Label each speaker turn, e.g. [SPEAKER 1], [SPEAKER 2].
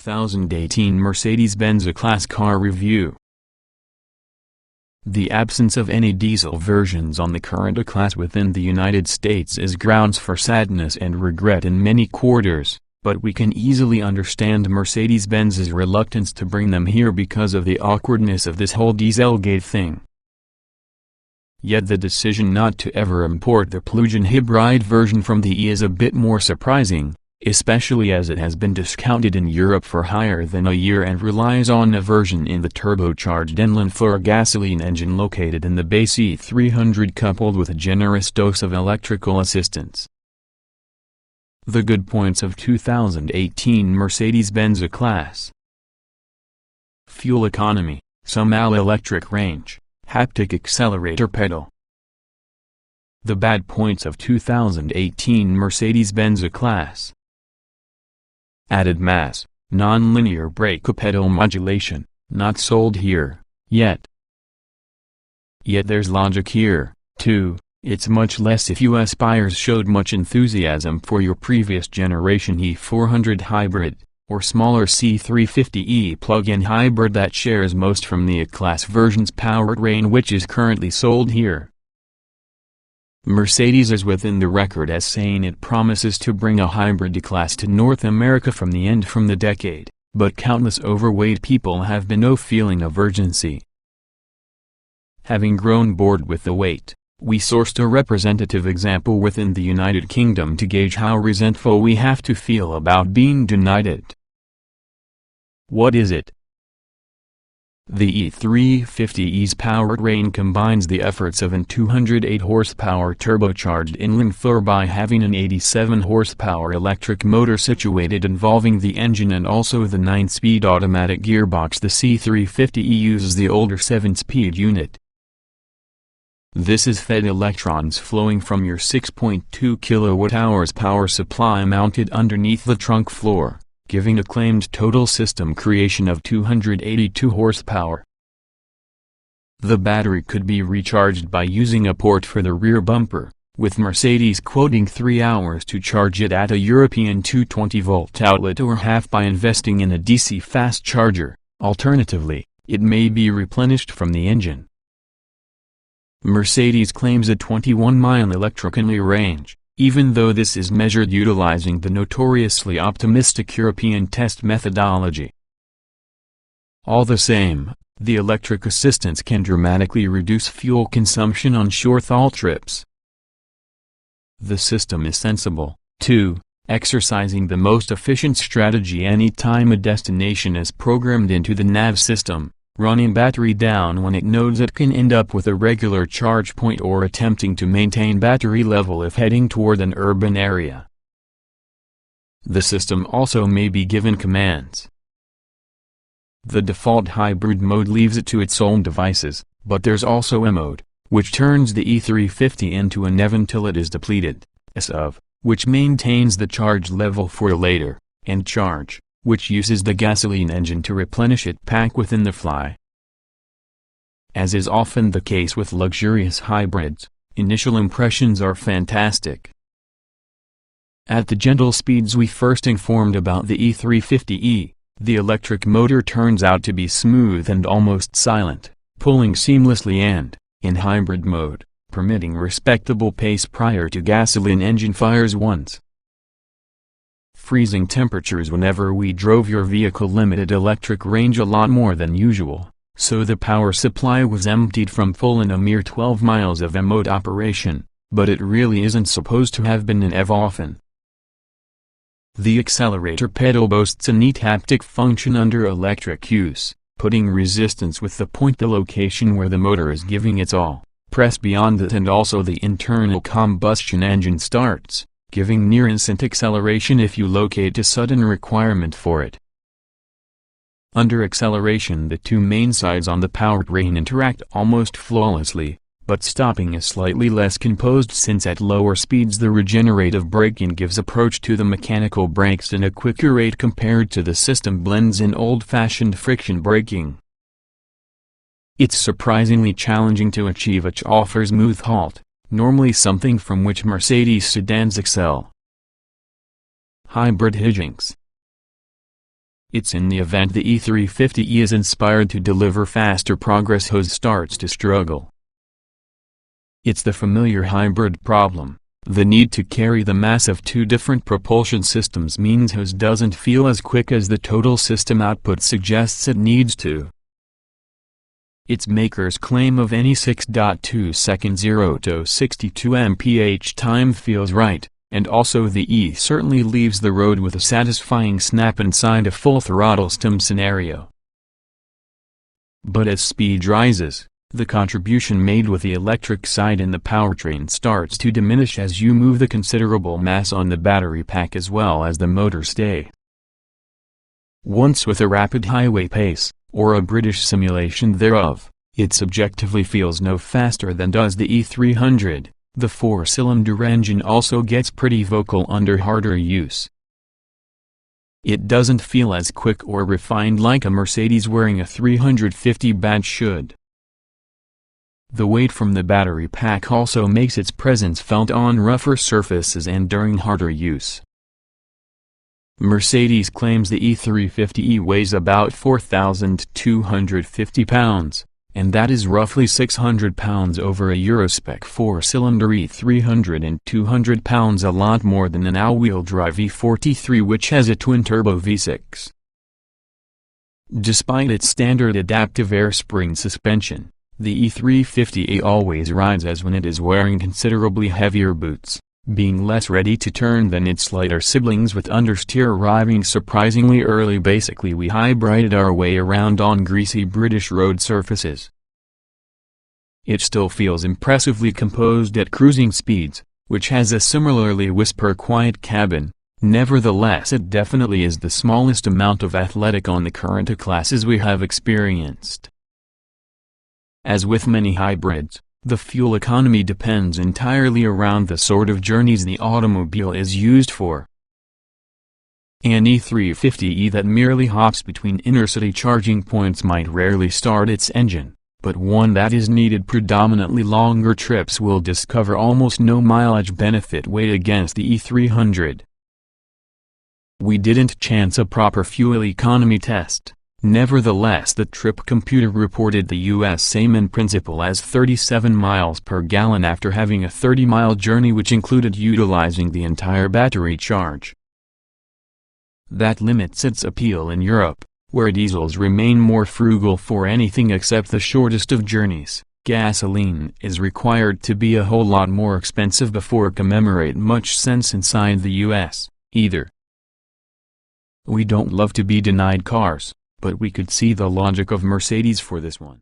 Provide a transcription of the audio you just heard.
[SPEAKER 1] 2018 Mercedes-Benz E-Class car review. The absence of any diesel versions on the current E-Class within the United States is grounds for sadness and regret in many quarters, but we can easily understand Mercedes-Benz's reluctance to bring them here because of the awkwardness of this whole Dieselgate thing. Yet the decision not to ever import the plug-in hybrid version from the E is a bit more surprising, especially as it has been discounted in Europe for higher than a year and relies on a version in the turbocharged inline-four gasoline engine located in the base E300 coupled with a generous dose of electrical assistance. The good points of 2018 Mercedes-Benz E-Class: fuel economy, some all-electric range, haptic accelerator pedal. The bad points of 2018 Mercedes-Benz E-Class: added mass, non-linear brake pedal modulation, not sold here, yet. Yet there's logic here, too. It's much less if US buyers showed much enthusiasm for your previous generation E400 hybrid, or smaller C350e plug-in hybrid that shares most from the E-Class version's powertrain, which is currently sold here. Mercedes is within the record as saying it promises to bring a hybrid E-Class to North America from the decade, but countless overweight people have been no feeling of urgency. Having grown bored with the wait, we sourced a representative example within the United Kingdom to gauge how resentful we have to feel about being denied it. What is it? The E350e's powertrain combines the efforts of an 208 horsepower turbocharged inline-four by having an 87 horsepower electric motor situated involving the engine and also the 9-speed automatic gearbox. The C350e uses the older 7-speed unit. This is fed electrons flowing from your 6.2 kWh power supply mounted underneath the trunk floor, giving a claimed total system creation of 282 horsepower. The battery could be recharged by using a port for the rear bumper, with Mercedes quoting 3 hours to charge it at a European 220-volt outlet or half by investing in a DC fast charger. Alternatively, it may be replenished from the engine. Mercedes claims a 21-mile electrically range, even though this is measured utilizing the notoriously optimistic European test methodology. All the same, the electric assistance can dramatically reduce fuel consumption on short-haul trips. The system is sensible, too, exercising the most efficient strategy anytime a destination is programmed into the nav system, running battery down when it knows it can end up with a regular charge point or attempting to maintain battery level if heading toward an urban area. The system also may be given commands. The default hybrid mode leaves it to its own devices, but there's also a mode, which turns the E350 into a NEV until it is depleted, which maintains the charge level for later, and charge, which uses the gasoline engine to replenish it back within the fly. As is often the case with luxurious hybrids, initial impressions are fantastic. At the gentle speeds we first informed about the E350e, the electric motor turns out to be smooth and almost silent, pulling seamlessly and, in hybrid mode, permitting respectable pace prior to gasoline engine fires once. Freezing temperatures whenever we drove your vehicle limited electric range a lot more than usual, so the power supply was emptied from full in a mere 12 miles of mode operation, but it really isn't supposed to have been an EV often. The accelerator pedal boasts a neat haptic function under electric use, putting resistance with the location where the motor is giving its all, press beyond it and also the internal combustion engine starts, giving near-instant acceleration if you locate a sudden requirement for it. Under acceleration the two main sides on the powertrain interact almost flawlessly, but stopping is slightly less composed since at lower speeds the regenerative braking gives approach to the mechanical brakes in a quicker rate compared to the system blends in old-fashioned friction braking. It's surprisingly challenging to achieve a smooth halt, normally something from which Mercedes sedans excel. Hybrid hijinks. It's in the event the E350e is inspired to deliver faster progress hose starts to struggle. It's the familiar hybrid problem. The need to carry the mass of two different propulsion systems means hose doesn't feel as quick as the total system output suggests it needs to. Its maker's claim of any 6.2 second 0 to 62 mph time feels right, and also the E certainly leaves the road with a satisfying snap inside a full throttle stem scenario. But as speed rises, the contribution made with the electric side in the powertrain starts to diminish as you move the considerable mass on the battery pack as well as the motor stay. Once with a rapid highway pace, or a British simulation thereof, it subjectively feels no faster than does the E300. The four-cylinder engine also gets pretty vocal under harder use. It doesn't feel as quick or refined like a Mercedes wearing a 350 badge should. The weight from the battery pack also makes its presence felt on rougher surfaces and during harder use. Mercedes claims the E350e weighs about 4,250 pounds, and that is roughly 600 pounds over a Eurospec four-cylinder E300 and 200 pounds, a lot more than an all-wheel drive E43 which has a twin-turbo V6. Despite its standard adaptive air spring suspension, the E350e always rides as when it is wearing considerably heavier boots, being less ready to turn than its lighter siblings with understeer arriving surprisingly early. Basically we hybrided our way around on greasy British road surfaces. It still feels impressively composed at cruising speeds, which has a similarly whisper-quiet cabin. Nevertheless it definitely is the smallest amount of athletic on the current classes we have experienced. As with many hybrids, the fuel economy depends entirely around the sort of journeys the automobile is used for. An E350e that merely hops between inner-city charging points might rarely start its engine, but one that is needed predominantly longer trips will discover almost no mileage benefit weighed against the E300. We didn't chance a proper fuel economy test. Nevertheless the trip computer reported the US same in principle as 37 miles per gallon after having a 30-mile journey which included utilizing the entire battery charge. That limits its appeal in Europe, where diesels remain more frugal for anything except the shortest of journeys. Gasoline is required to be a whole lot more expensive before it commemorate much sense inside the US, either. We don't love to be denied cars, but we could see the logic of Mercedes for this one.